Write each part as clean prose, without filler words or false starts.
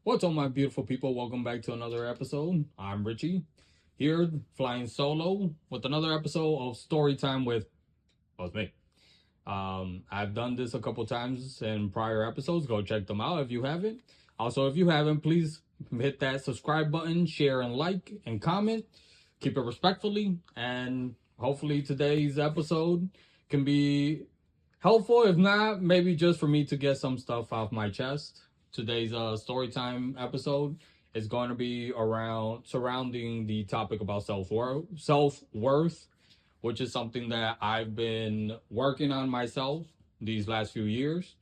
What's up, my beautiful people? Welcome back to another episode. I'm Richie, here flying solo with another episode of Story Time with me. I've done this a couple times in prior episodes. Go check them out if you haven't. Also, if you haven't, please hit that subscribe button, share and like and comment. Keep it respectfully, and hopefully today's episode can be helpful. If not, maybe just for me to get some stuff off my chest. Today's story time episode is going to be around surrounding the topic about self worth, which is something that I've been working on myself these last few years,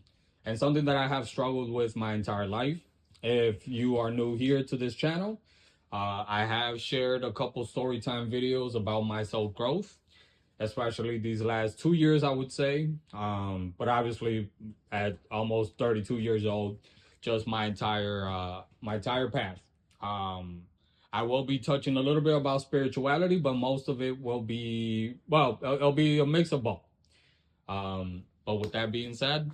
and something that I have struggled with my entire life. If you are new here to this channel, I have shared a couple story time videos about my self growth, especially these last 2 years, I would say. But obviously, at almost 32 years old, just my entire path. Um, I will be touching a little bit about spirituality, but most of it will be it'll be a mix of both. But with that being said,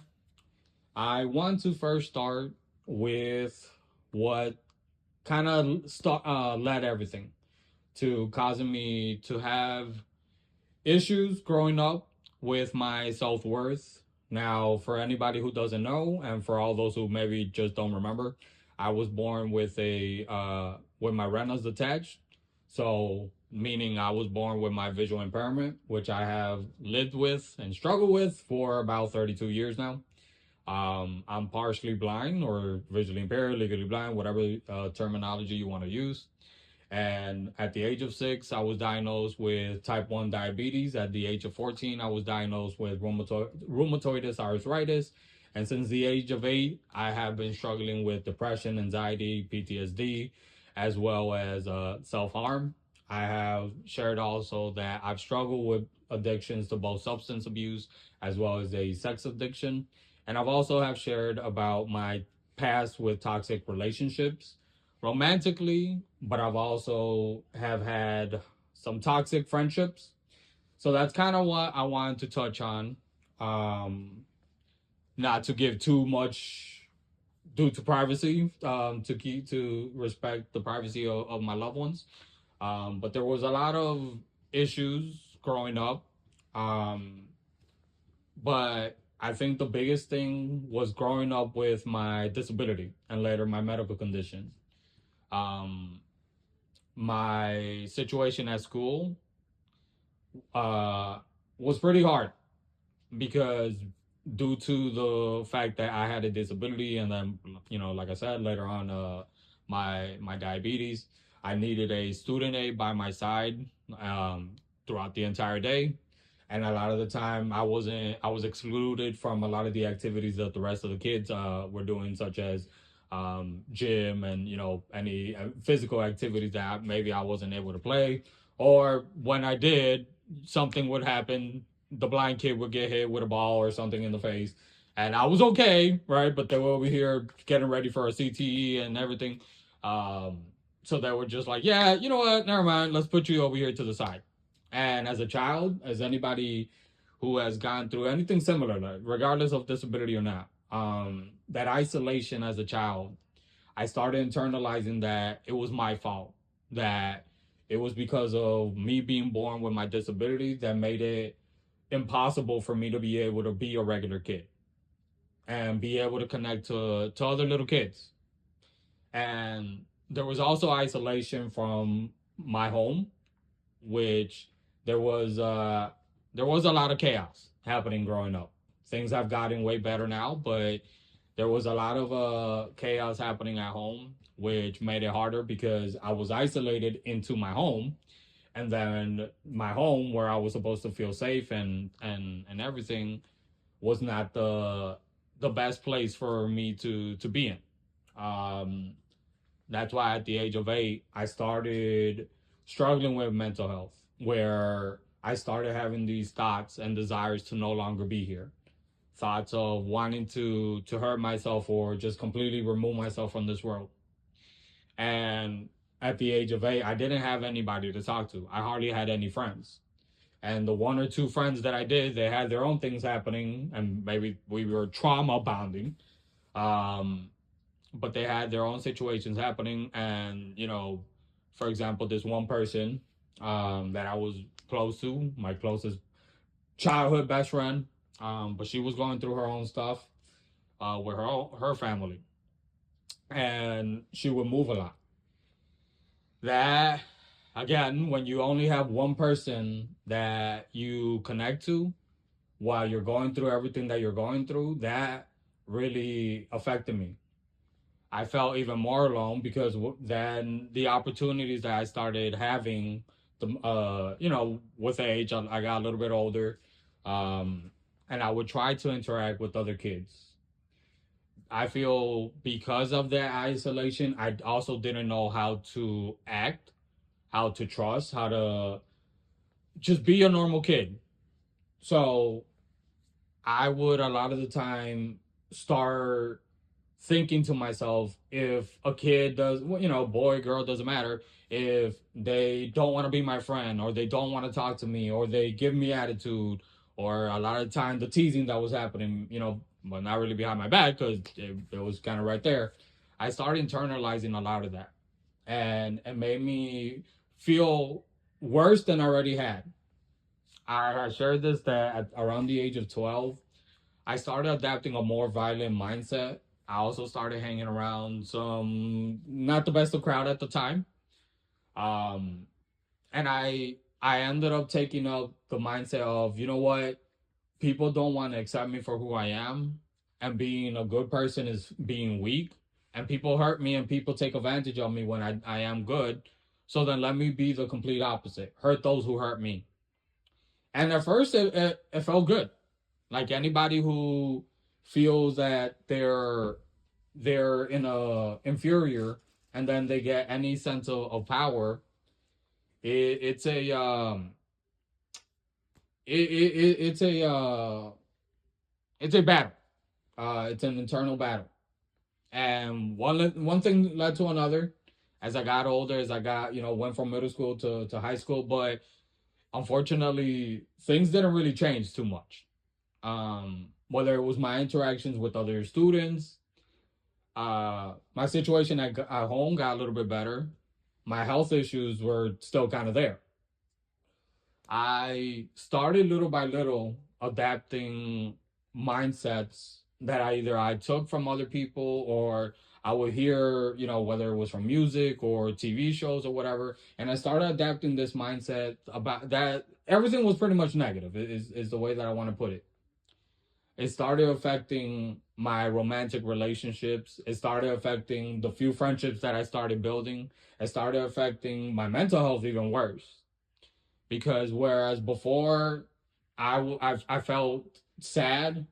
I want to first start with what kind of led everything to causing me to have issues growing up with my self worth. Now, for anybody who doesn't know, and for all those who maybe just don't remember, I was born with my retinas detached. So, meaning I was born with my visual impairment, which I have lived with and struggled with for about 32 years now. I'm partially blind or visually impaired, legally blind, whatever terminology you want to use. And at the age of 6, I was diagnosed with type 1 diabetes. At the age of 14, I was diagnosed with rheumatoid arthritis. And since the age of 8, I have been struggling with depression, anxiety, PTSD, as well as self harm. I have shared also that I've struggled with addictions to both substance abuse as well as a sex addiction. And I've also have shared about my past with toxic relationships romantically, but I've also have had some toxic friendships. So that's kind of what I wanted to touch on. Um, Not to give too much due to privacy, to respect the privacy of my loved ones. But there was a lot of issues growing up. Um, but I think the biggest thing was growing up with my disability and later my medical condition. Um, my situation at school uh, was pretty hard because due to the fact that I had a disability, and then like I said later on, my diabetes, I needed a student aid by my side throughout the entire day. And a lot of the time I was excluded from a lot of the activities that the rest of the kids were doing, such as gym and any physical activities that maybe I wasn't able to play, or when I did, something would happen. The blind kid would get hit with a ball or something in the face, and I was okay, right? But they were over here getting ready for a CTE and everything. Um, so they were just like, yeah, you know what? Never mind. Let's put you over here to the side. And as a child, as anybody who has gone through anything similar, like, regardless of disability or not, that isolation as a child, I started internalizing that it was my fault, that it was because of me being born with my disability that made it impossible for me to be able to be a regular kid and be able to connect to other little kids. And there was also isolation from my home, which there was uh there was a lot of chaos happening growing up. Things have gotten way better now, but there was a lot of chaos happening at home, which made it harder because I was isolated into my home, and then my home where I was supposed to feel safe and everything was not the best place for me to be in. Um, that's why at the age of 8, I started struggling with mental health, where I started having these thoughts and desires to no longer be here. Thoughts of wanting to hurt myself or just completely remove myself from this world. And at the age of 8, I didn't have anybody to talk to. I hardly had any friends. And the one or two friends that I did, they had their own things happening, and maybe we were trauma bonding. Um, but they had their own situations happening. And, you know, for example, this one person that I was close to, my closest childhood best friend, but she was going through her own stuff with her family, and she would move a lot. That, again, when you only have one person that you connect to while you're going through everything that you're going through, that really affected me. I felt even more alone because then the opportunities that I started having, you know, with age, I got a little bit older, um, and I would try to interact with other kids. I feel because of that isolation, I also didn't know how to act, how to trust, how to just be a normal kid. So I would a lot of the time start thinking to myself, if a kid does, you know, boy, girl, doesn't matter, if they don't want to be my friend, or they don't want to talk to me, or they give me attitude, or a lot of the time the teasing that was happening, you know, but not really behind my back because it was kind of right there. I started internalizing a lot of that, and it made me feel worse than I already had. I shared this that at around the age of 12, I started adapting a more violent mindset. I also started hanging around some not the best of crowd at the time. Um, and I ended up taking up the mindset of, you know what, people don't want to accept me for who I am, and being a good person is being weak, and people hurt me and people take advantage of me when I am good. So then let me be the complete opposite. Hurt those who hurt me. And at first it felt good. Like anybody who feels that they're in a inferior, and then they get any sense of power, it's a it's a it's a battle. It's an internal battle, and one thing led to another. As I got older, as I got, you know, went from middle school to high school, but unfortunately things didn't really change too much. Whether it was my interactions with other students, my situation at home got a little bit better. My health issues were still kind of there. I started little by little adapting mindsets that I took from other people, or I would hear, you know, whether it was from music or TV shows or whatever, and I started adapting this mindset about that everything was pretty much negative. Is the way that I want to put it. It started affecting my romantic relationships. It started affecting the few friendships that I started building. It started affecting my mental health even worse. Because whereas before I felt sad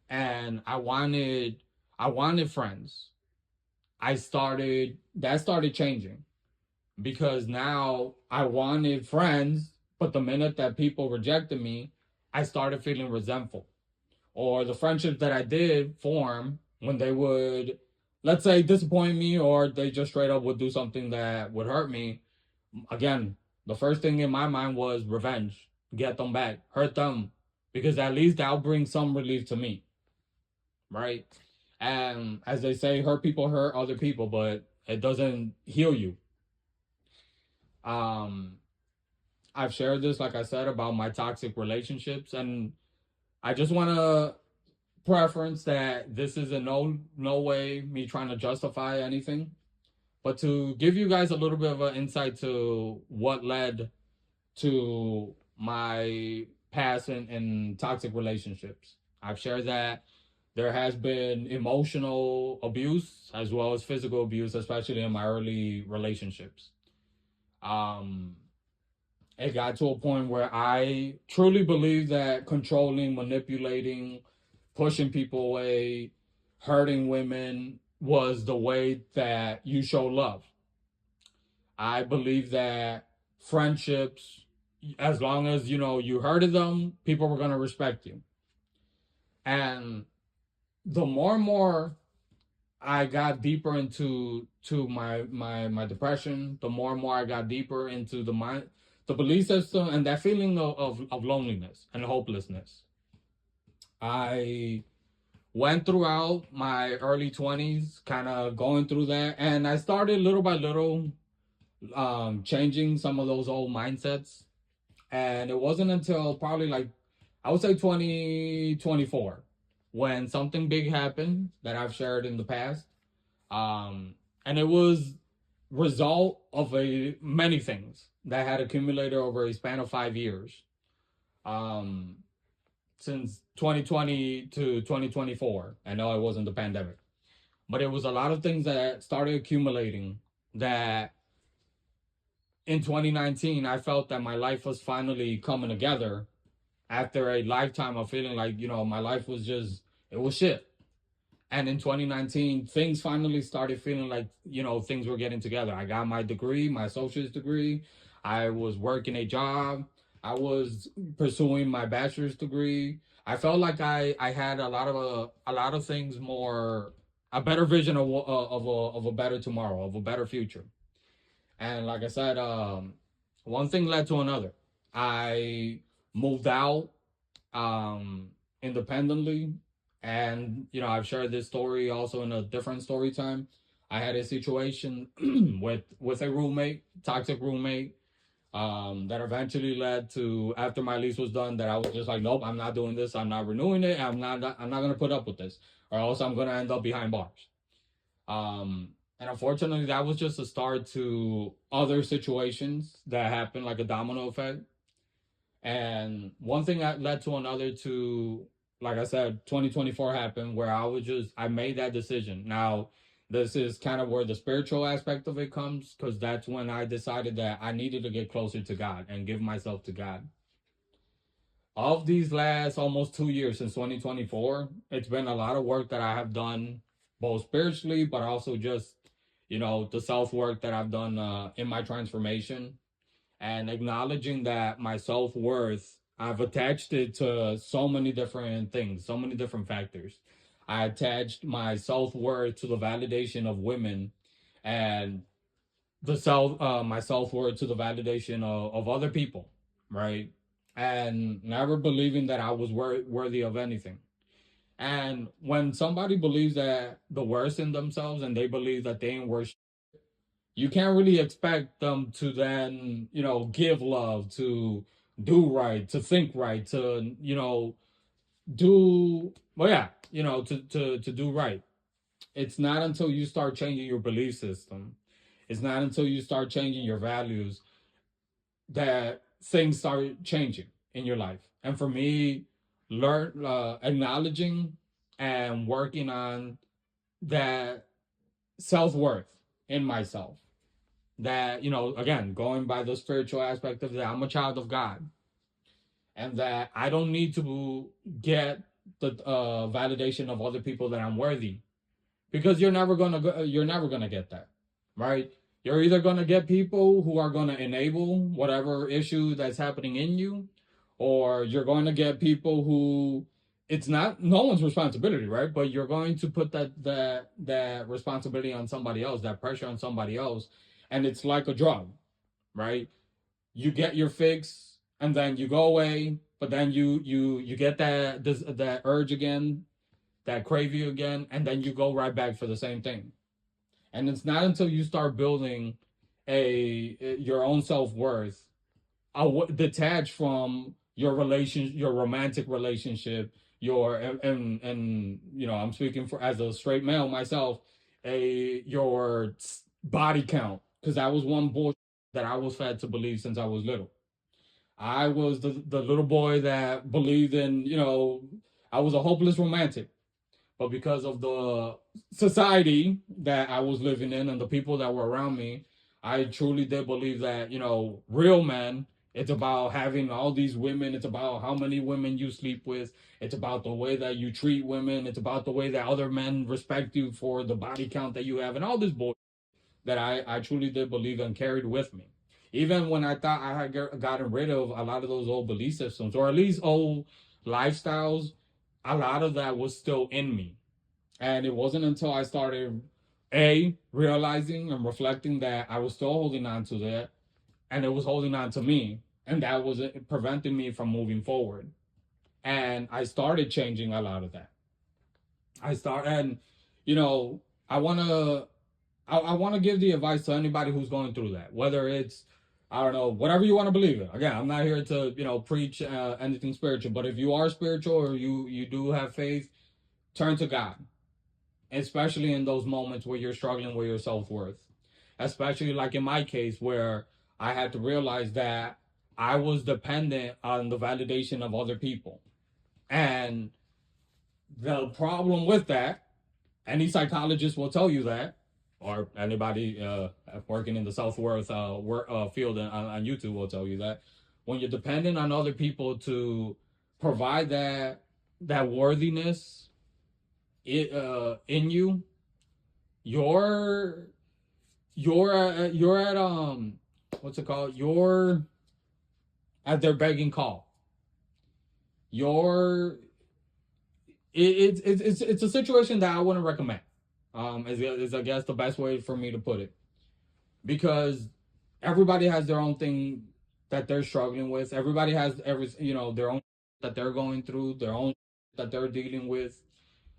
and I wanted friends, I started that started changing, because now I wanted friends, but the minute that people rejected me, I started feeling resentful. Or the friendships that I did form, when they would, let's say, disappoint me, or they just straight up would do something that would hurt me, again, the first thing in my mind was revenge. Get them back, hurt them, because at least that'll bring some relief to me, right? And as they say, hurt people hurt other people, but it doesn't heal you. Um, I've shared this, like I said, about my toxic relationships, and I just want to preference that this is in no way me trying to justify anything, but to give you guys a little bit of an insight to what led to my past in toxic relationships. I've shared that there has been emotional abuse as well as physical abuse, especially in my early relationships. Um, it got to a point where I truly believe that controlling, manipulating, pushing people away, hurting women was the way that you show love. I believe that friendships, as long as you know you hurted them, people were gonna respect you. And the more and more I got deeper into my depression, the more and more I got deeper into the belief system and that feeling of loneliness and hopelessness. I went throughout my early 20s, kind of going through that. And I started little by little changing some of those old mindsets. And it wasn't until probably like, I would say 2024, when something big happened that I've shared in the past. And it was result of a many things that had accumulated over a span of 5 years. Um, since 2020 to 2024. I know it wasn't the pandemic, but it was a lot of things that started accumulating that in 2019 I felt that my life was finally coming together after a lifetime of feeling like, my life was just, it was shit. And in 2019, things finally started feeling like, things were getting together. I got my degree, my associate's degree. I was working a job. I was pursuing my bachelor's degree. I felt like I had a lot of things more, a better vision of a better tomorrow, of a better future. And like I said, one thing led to another. I moved out independently, and I've shared this story also in a different story time. I had a situation with a roommate, toxic roommate, that eventually led to, after my lease was done, that I was just like, nope, I'm not doing this. I'm not renewing it. I'm not gonna put up with this, or else I'm gonna end up behind bars. And unfortunately, that was just a start to other situations that happened, like a domino effect. And one thing that led to another, to, like I said, 2024 happened, where I made that decision. Now, this is kind of where the spiritual aspect of it comes, because that's when I decided that I needed to get closer to God and give myself to God. Of these last almost 2 years, since 2024, it's been a lot of work that I have done, both spiritually, but also just, the self work that I've done in my transformation, and acknowledging that my self worth, I've attached it to so many different things, so many different factors. I attached my self worth to the validation of women, and my self worth to the validation of other people, right? And never believing that I was worthy of anything. And when somebody believes that the worst in themselves, and they believe that they ain't worth, you can't really expect them to then, give love, to do right, to think right, to, do, well, yeah, to do right. It's not until you start changing your belief system, it's not until you start changing your values, that things start changing in your life. And for me, acknowledging and working on that self-worth in myself, that, again, going by the spiritual aspect of that, I'm a child of God, and that I don't need to get the validation of other people that I'm worthy, because you're never gonna get that, right? You're either gonna get people who are gonna enable whatever issue that's happening in you, or you're going to get people who, it's not no one's responsibility, right? But you're going to put that responsibility on somebody else, that pressure on somebody else, and it's like a drug, right? You get your fix, and then you go away, but then you get that urge again, that craving again, and then you go right back for the same thing. And it's not until you start building your own self-worth, detached from your romantic relationship, and I'm speaking for as a straight male myself, your body count, because that was one bullshit that I was fed to believe since I was little. I was the little boy that believed in, I was a hopeless romantic. But because of the society that I was living in and the people that were around me, I truly did believe that, real men, it's about having all these women. It's about how many women you sleep with. It's about the way that you treat women. It's about the way that other men respect you for the body count that you have, and all this bullshit that I truly did believe and carried with me. Even when I thought I had gotten rid of a lot of those old belief systems, or at least old lifestyles, a lot of that was still in me. And it wasn't until I started realizing and reflecting that I was still holding on to that, and it was holding on to me, and that was preventing me from moving forward. And I started changing a lot of that. I start and you know I want to I want to give the advice to anybody who's going through that, whether it's I don't know whatever you want to believe in. Again, I'm not here to preach anything spiritual, but if you are spiritual or you do have faith, turn to God, especially in those moments where you're struggling with your self worth. Especially like in my case where I had to realize that I was dependent on the validation of other people, and the problem with that, any psychologist will tell you that, or anybody working in the self worth field on YouTube will tell you that when you're dependent on other people to provide that worthiness in you, you're you're at what's it called? You're at their begging call. You're it's a situation that I wouldn't recommend. Is I guess the best way for me to put it, because everybody has their own thing that they're struggling with. Everybody has their own that they're going through, their own that they're dealing with,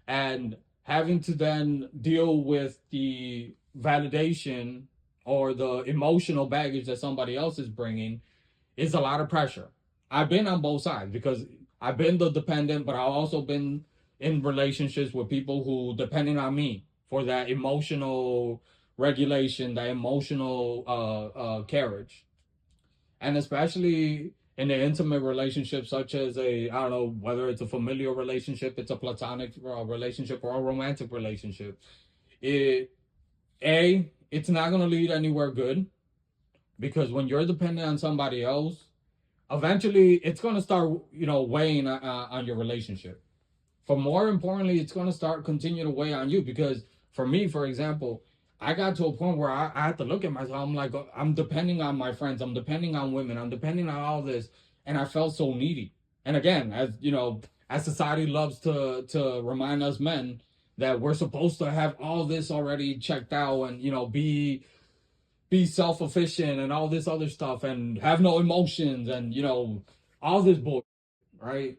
and having to then deal with the validation or the emotional baggage that somebody else is bringing is a lot of pressure. I've been on both sides because I've been the dependent, but I've also been in relationships with people who depending on me for that emotional regulation, that emotional carriage, and especially in an intimate relationship such as a I don't know whether it's a familial relationship, it's a platonic relationship, or a romantic relationship. It it's not gonna lead anywhere good because when you're dependent on somebody else, eventually it's going to start weighing on your relationship. For more importantly, it's going to start continue to weigh on you because for me, for example, I got to a point where I had to look at myself. I'm like, I'm depending on my friends, I'm depending on women, I'm depending on all this, and I felt so needy. And again, as you know, as society loves to remind us men that we're supposed to have all this already checked out and be self-efficient and all this other stuff and have no emotions and all this bull, right?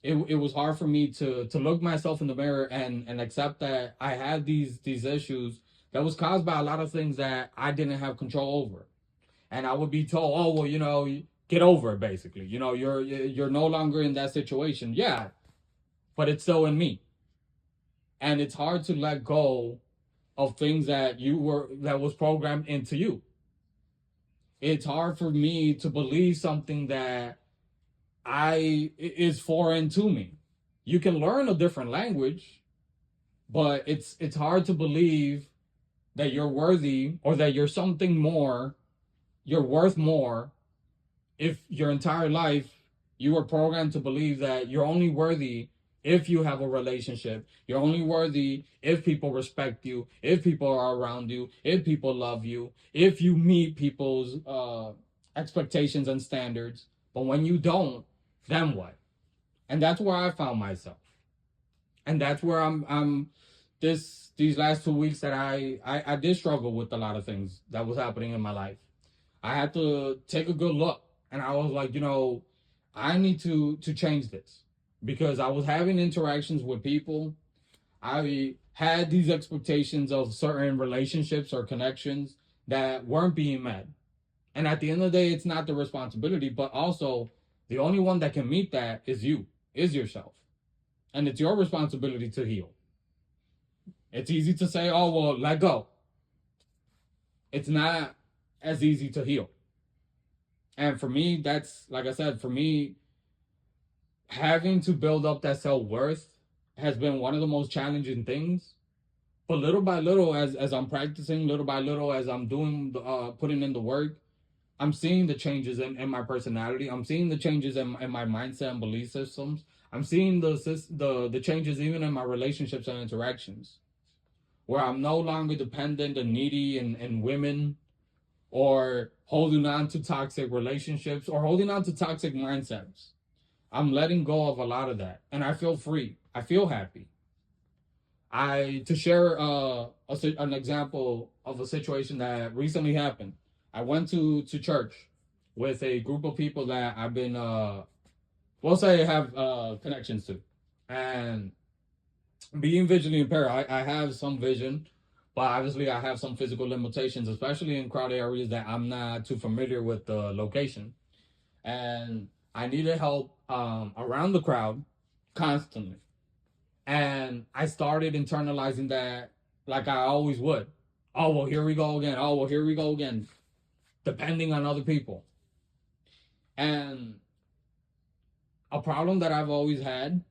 It was hard for me to look myself in the mirror and accept that I had these issues that was caused by a lot of things that I didn't have control over. And I would be told, oh well, get over it basically. You're no longer in that situation. Yeah, but it's still in me. And it's hard to let go of things that was programmed into you. It's hard for me to believe something that I is foreign to me. You can learn a different language, but it's hard to believe that you're worthy or that you're something more, you're worth more if your entire life you were programmed to believe that you're only worthy if you have a relationship. You're only worthy if people respect you, if people are around you, if people love you, if you meet people's expectations and standards. But when you don't, then what? And that's where I found myself. And that's where I'm these last 2 weeks that I did struggle with a lot of things that was happening in my life. I had to take a good look, and I was like, I need to change this because I was having interactions with people. I had these expectations of certain relationships or connections that weren't being met. And at the end of the day, it's not the responsibility, but also the only one that can meet that is you, is yourself. And it's your responsibility to heal. It's easy to say, oh, well, let go. It's not as easy to heal. And for me, that's like I said, for me, having to build up that self worth has been one of the most challenging things. But little by little, as I'm practicing, little by little, as I'm doing, putting in the work, I'm seeing the changes in my personality. I'm seeing the changes in my mindset and belief systems. I'm seeing the changes even in my relationships and interactions, where I'm no longer dependent and needy and women or holding on to toxic relationships or holding on to toxic mindsets. I'm letting go of a lot of that, and I feel free. I feel happy. I to share an example of a situation that recently happened. I went to church with a group of people that I've been we'll say have connections to, and being visually impaired, I have some vision, but obviously I have some physical limitations, especially in crowded areas that I'm not too familiar with the location. And I needed help around the crowd constantly. And I started internalizing that like I always would. Oh, well, here we go again. Oh, well, here we go again. Depending on other people. And a problem that I've always had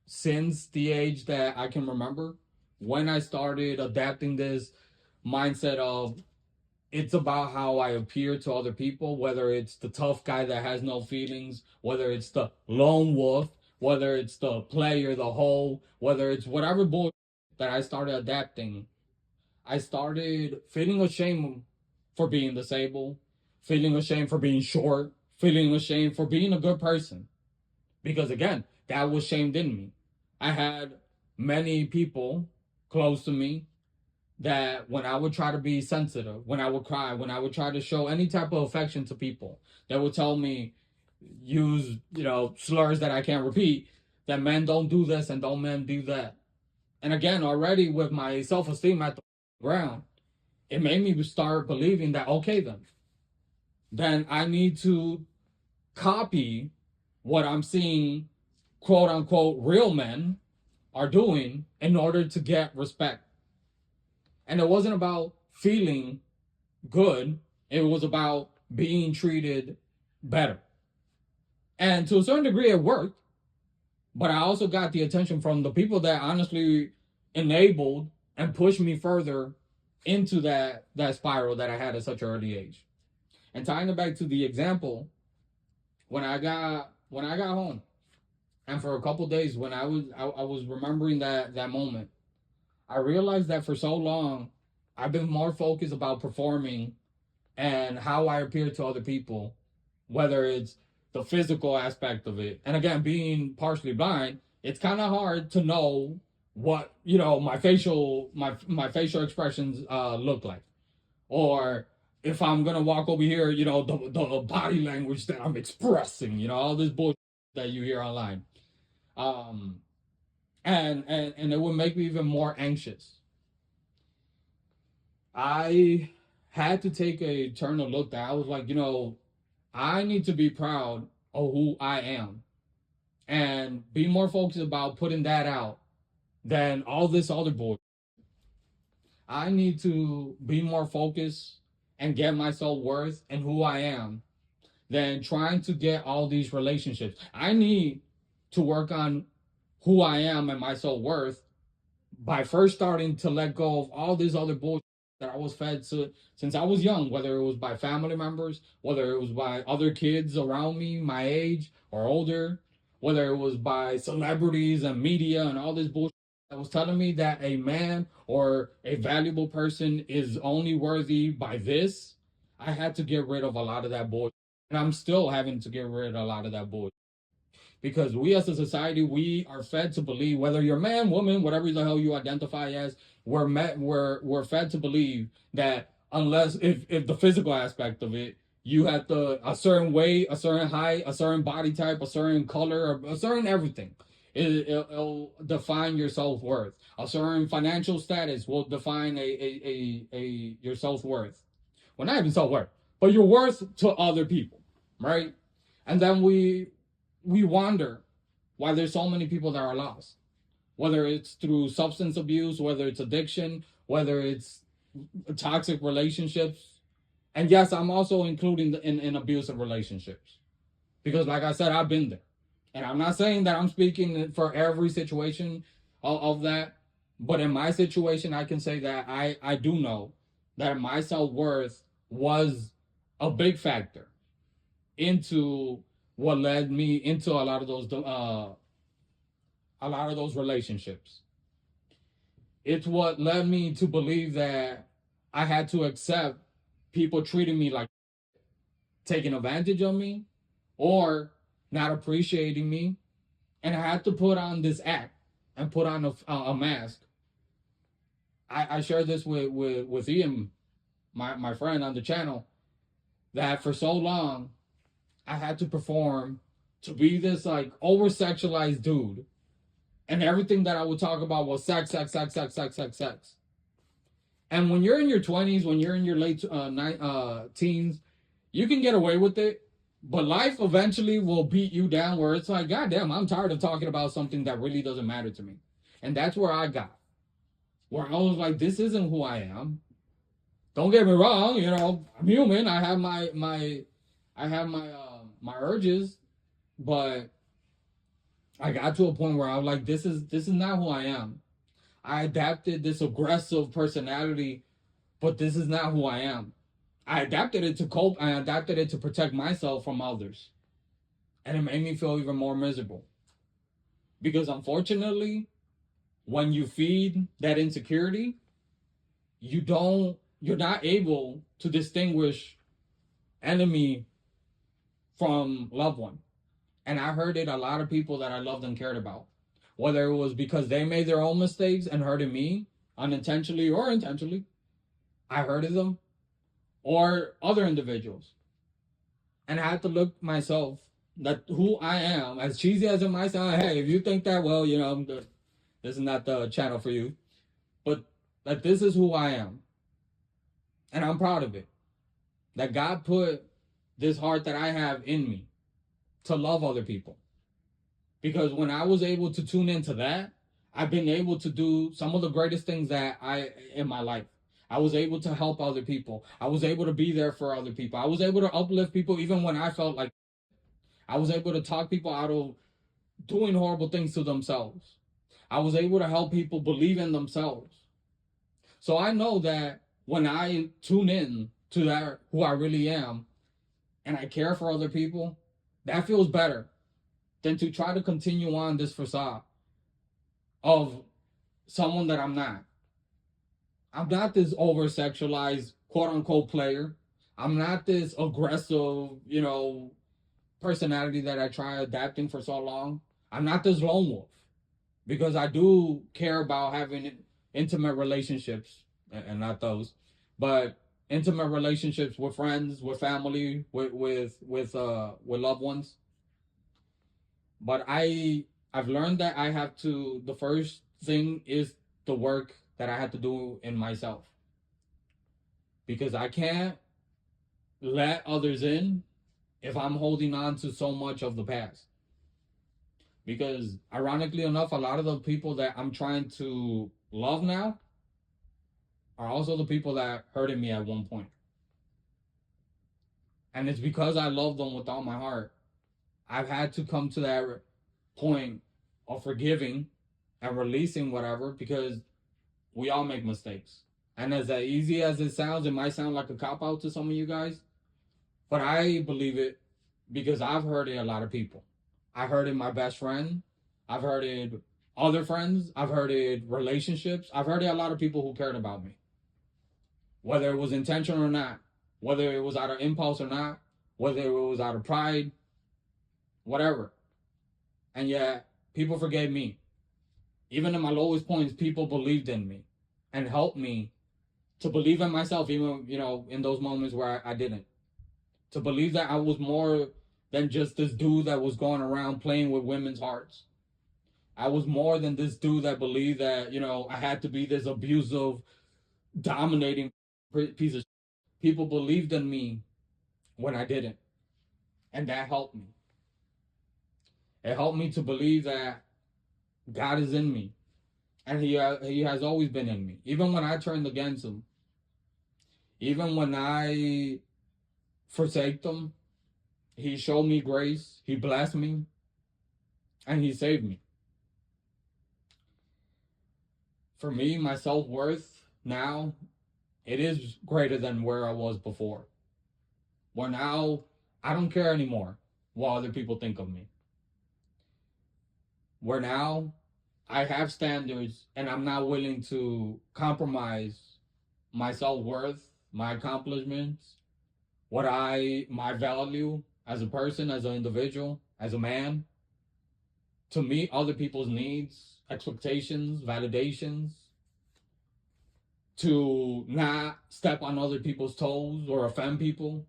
since the age that I can remember, when I started adapting this mindset of it's about how I appear to other people, whether it's the tough guy that has no feelings, whether it's the lone wolf, whether it's the player, the whole, whether it's whatever bull that I started adapting. I started feeling ashamed for being disabled, feeling ashamed for being short, feeling ashamed for being a good person. Because again, that was shamed in me. I had many people close to me that when I would try to be sensitive, when I would cry, when I would try to show any type of affection to people, they would tell me, use, slurs that I can't repeat, that men don't do this and don't men do that. And again, already with my self esteem at the ground, it made me start believing that, okay, then I need to copy what I'm seeing, quote unquote, real men are doing in order to get respect. And it wasn't about feeling good, it was about being treated better. And to a certain degree, it worked. But I also got the attention from the people that honestly enabled and pushed me further into that spiral that I had at such an early age. And tying it back to the example, when I got home, and for a couple of days when I was remembering that moment, I realized that for so long I've been more focused about performing and how I appear to other people, whether it's the physical aspect of it. And again, being partially blind, it's kind of hard to know what my facial expressions look like, or if I'm gonna walk over here, the body language that I'm expressing, all this bullshit that you hear online. Um, and it would make me even more anxious. I had to take a turn to look that I was like, I need to be proud of who I am and be more focused about putting that out than all this other bullshit. I need to be more focused and get my self worth and who I am than trying to get all these relationships. I need to work on who I am and my self worth by first starting to let go of all this other bullshit that I was fed to since I was young, whether it was by family members, whether it was by other kids around me, my age or older, whether it was by celebrities and media and all this bullshit that was telling me that a man or a valuable person is only worthy by this. I had to get rid of a lot of that bullshit. And I'm still having to get rid of a lot of that bullshit because we as a society, we are fed to believe, whether you're man, woman, whatever the hell you identify as, we're fed to believe that unless if the physical aspect of it, you have to a certain weight, a certain height, a certain body type, a certain color, a certain everything. It'll define your self worth. A certain financial status will define a your self worth. Well, not even self worth, but your worth to other people, right? And then we wonder why there's so many people that are lost, whether it's through substance abuse, whether it's addiction, whether it's toxic relationships. And yes, I'm also including in abusive relationships because, like I said, I've been there. And I'm not saying that I'm speaking for every situation of that, but in my situation, I can say that I do know that my self worth was a big factor into what led me into a lot of those relationships. It's what led me to believe that I had to accept people treating me like taking advantage of me or not appreciating me, and I had to put on this act and put on a mask. I shared this with Ian, my friend on the channel, that for so long I had to perform to be this like over sexualized dude And everything that I would talk about was sex, sex, sex, sex, sex, sex, sex. And when you're in your 20s, when you're in your late teens, you can get away with it. But life eventually will beat you down where it's like, God damn, I'm tired of talking about something that really doesn't matter to me. And that's where I got. Where I was like, this isn't who I am. Don't get me wrong, I'm human. I have my urges, but I got to a point where I was like, this is not who I am. I adapted this aggressive personality, but this is not who I am. I adapted it to cope. I adapted it to protect myself from others. And it made me feel even more miserable. Because unfortunately, when you feed that insecurity, you're not able to distinguish enemy from loved one. And I heard it a lot of people that I loved and cared about. Whether it was because they made their own mistakes and hurted me, unintentionally or intentionally, I hurted them, or other individuals. And I had to look myself that who I am, as cheesy as it might sound. Hey, if you think that, well, this is not the channel for you. But that this is who I am. And I'm proud of it. That God put this heart that I have in me to love other people. Because when I was able to tune into that, I've been able to do some of the greatest things that I in my life. I was able to help other people. I was able to be there for other people. I was able to uplift people even when I felt like I was able to talk people out of doing horrible things to themselves. I was able to help people believe in themselves. So I know that when I tune in to that who I really am and I care for other people, that feels better than to try to continue on this facade of someone that I'm not. I'm not this over sexualized quote unquote player. I'm not this aggressive, personality that I try adapting for so long. I'm not this lone wolf because I do care about having intimate relationships and not those, but intimate relationships with friends, with family, with loved ones. But I've learned that I have to. The first thing is the work that I have to do in myself because I can't let others in if I'm holding on to so much of the past. Because ironically enough, a lot of the people that I'm trying to love now are also the people that hurted me at one point. And it's because I love them with all my heart. I've had to come to that point of forgiving and releasing whatever because we all make mistakes. And as easy as it sounds, it might sound like a cop out to some of you guys, but I believe it because I've hurted a lot of people. I hurted my best friend. I've hurted other friends. I've hurted relationships. I've hurted a lot of people who cared about me. Whether it was intentional or not, whether it was out of impulse or not, whether it was out of pride, whatever. And yet, people forgave me. Even in my lowest points, people believed in me and helped me to believe in myself, even, in those moments where I didn't. To believe that I was more than just this dude that was going around playing with women's hearts. I was more than this dude that believed that, I had to be this abusive, dominating piece of shit. People believed in me when I didn't. And that helped me. It helped me to believe that God is in me. And he has always been in me. Even when I turned against him. Even when I forsake him. He showed me grace. He blessed me. And he saved me. For me, my self-worth now, it is greater than where I was before. Where now, I don't care anymore what other people think of me. Where now, I have standards and I'm not willing to compromise my self-worth, my accomplishments, my value as a person, as an individual, as a man, to meet other people's needs, expectations, validations, to not step on other people's toes or offend people.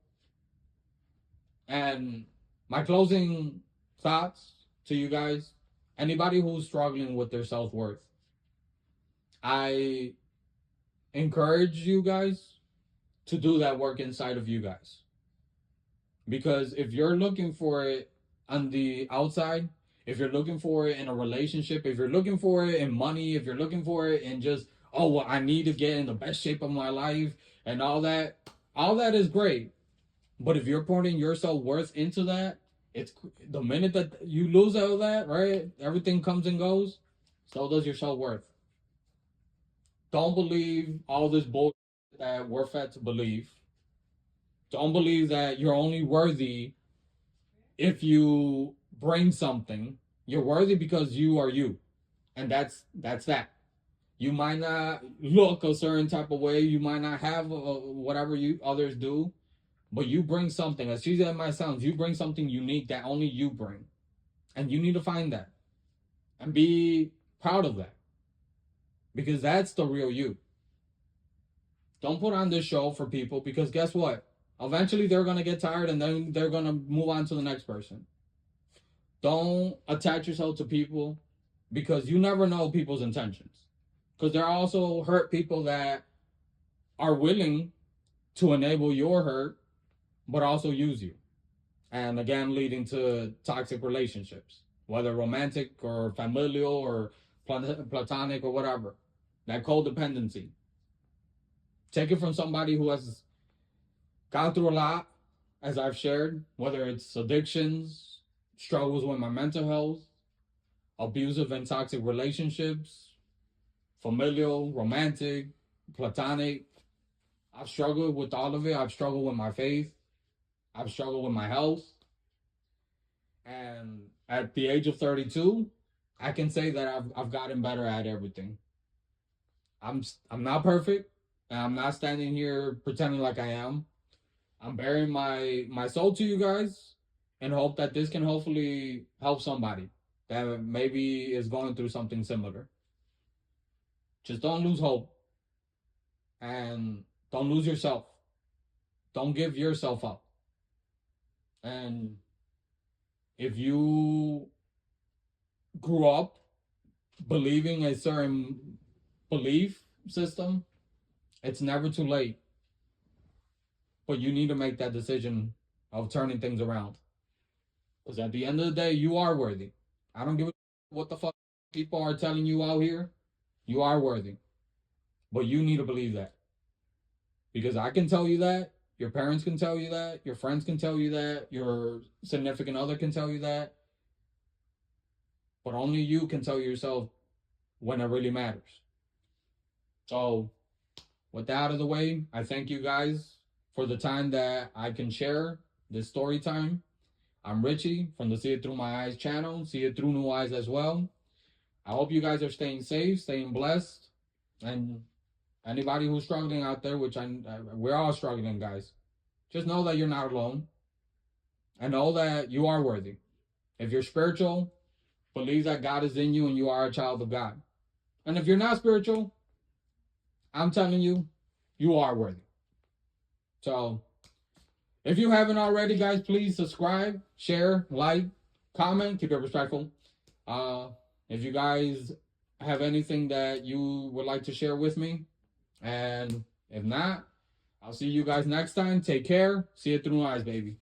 And my closing thoughts to you guys Anybody who's struggling with their self-worth, I encourage you guys to do that work inside of you guys. Because if you're looking for it on the outside, if you're looking for it in a relationship, if you're looking for it in money, if you're looking for it in just, oh, well, I need to get in the best shape of my life and all that is great. But if you're putting your self worth into that, it's the minute that you lose all that, right? Everything comes and goes. So does your self worth. Don't believe all this bullshit that we're fed to believe. Don't believe that you're only worthy if you bring something. You're worthy because you are you, and that's that. You might not look a certain type of way. You might not have whatever you others do, but you bring something. As cheesy as it might sound, you bring something unique that only you bring, and you need to find that and be proud of that because that's the real you. Don't put on this show for people because guess what? Eventually they're gonna get tired and then they're gonna move on to the next person. Don't attach yourself to people because you never know people's intentions. Because there are also hurt people that are willing to enable your hurt, but also use you. And again, leading to toxic relationships, whether romantic or familial or platonic or whatever. That codependency. Take it from somebody who has gone through a lot, as I've shared, whether it's addictions, struggles with my mental health, abusive and toxic relationships, familial, romantic, platonic. I've struggled with all of it. I've struggled with my faith. I've struggled with my health. And at the age of 32, I can say that I've gotten better at everything. I'm not perfect, and I'm not standing here pretending like I am. I'm bearing my soul to you guys, and hope that this can hopefully help somebody that maybe is going through something similar. Just don't lose hope, and don't lose yourself. Don't give yourself up. And if you grew up believing a certain belief system, it's never too late. But you need to make that decision of turning things around. Because at the end of the day, you are worthy. I don't give a what the fuck people are telling you out here. You are worthy. But you need to believe that. Because I can tell you that. Your parents can tell you that. Your friends can tell you that. Your significant other can tell you that. But only you can tell yourself when it really matters. So, with that out of the way, I thank you guys for the time that I can share this story time. I'm Richie from the See It Through My Eyes channel, See It Through New Eyes as well. I hope you guys are staying safe, staying blessed, and anybody who's struggling out there, which we're all struggling, guys, just know that you're not alone, and know that you are worthy. If you're spiritual, believe that God is in you and you are a child of God. And if you're not spiritual, I'm telling you, you are worthy. So, if you haven't already, guys, please subscribe, share, like, comment, keep it respectful. If you guys have anything that you would like to share with me, and if not, I'll see you guys next time. Take care. See it through eyes, baby.